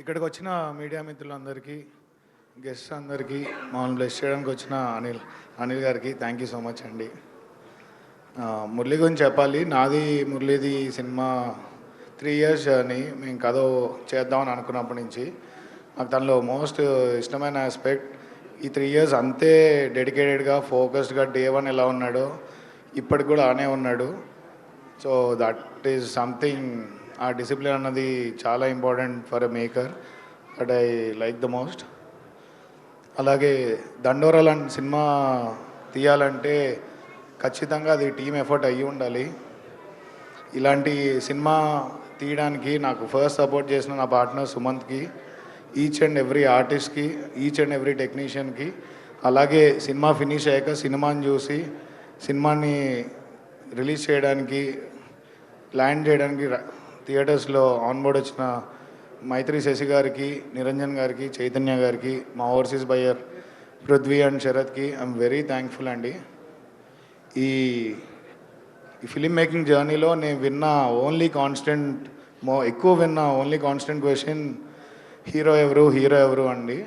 ఇక్కడికి వచ్చిన మీడియా మిత్రులందరికీ, గెస్ట్స్ అందరికీ, మమ్మల్ని బ్లెస్ చేయడానికి వచ్చిన అనిల్ గారికి థ్యాంక్ యూ సో మచ్ అండి. మురళి గురించి చెప్పాలి. నాది మురళిది సినిమా 3 years జర్నీ. మేము కథ చేద్దామని అనుకున్నప్పటి నుంచి నాకు తనలో మోస్ట్ ఇష్టమైన ఆస్పెక్ట్ ఈ 3 years అంతే డెడికేటెడ్గా ఫోకస్డ్గా డే 1 ఎలా ఉన్నాడో ఇప్పటికి కూడా ఆనే ఉన్నాడు. So that is something. ఆ డిసిప్లిన్ అన్నది చాలా important for a maker. That I like the most. అలాగే దండోరా లాంటి సినిమా తీయాలంటే ఖచ్చితంగా అది టీమ్ ఎఫర్ట్ అయ్యి ఉండాలి. ఇలాంటి సినిమా తీయడానికి నాకు ఫస్ట్ సపోర్ట్ చేసిన నా పార్ట్నర్ సుమంత్కి, ఈచ్ అండ్ ఎవ్రీ ఆర్టిస్ట్కి, ఈచ్ అండ్ ఎవ్రీ టెక్నీషియన్కి, అలాగే సినిమా ఫినిష్ అయ్యాక సినిమాని చూసి సినిమాని రిలీజ్ చేయడానికి, ల్యాండ్ చేయడానికి థియేటర్స్లో ఆన్బోర్డ్ వచ్చిన మైత్రి శశి గారికి, నిరంజన్ గారికి, చైతన్య గారికి, మా ఓవర్సీస్ బయ్యర్ పృథ్వీ అండ్ శరత్కి ఐఎమ్ వెరీ థ్యాంక్ఫుల్ అండి. ఈ ఫిలిం మేకింగ్ జర్నీలో నేను విన్న ఎక్కువ విన్న ఓన్లీ కాన్స్టెంట్ క్వశ్చన్ హీరో ఎవరు అండి.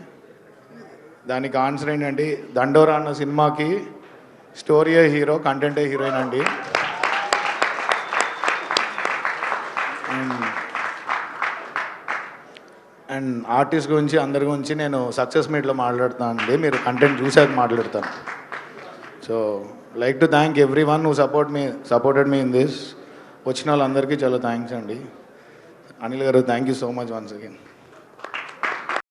దానికి ఆన్సర్ ఏంటంటే దండోరా అన్న సినిమాకి స్టోరీయే హీరో, కంటెంటే హీరోయిన్ అండి. అండ్ ఆర్టిస్ట్ గురించి అందరి గురించి నేను సక్సెస్ మీట్లో మాట్లాడుతాను అండి. మీరు కంటెంట్ చూసాక మాట్లాడతాను. So like to thank every one who supported me in this. వచ్చిన వాళ్ళందరికీ చాలా థ్యాంక్స్ అండి. అనిల్ గారు thank you so much once again.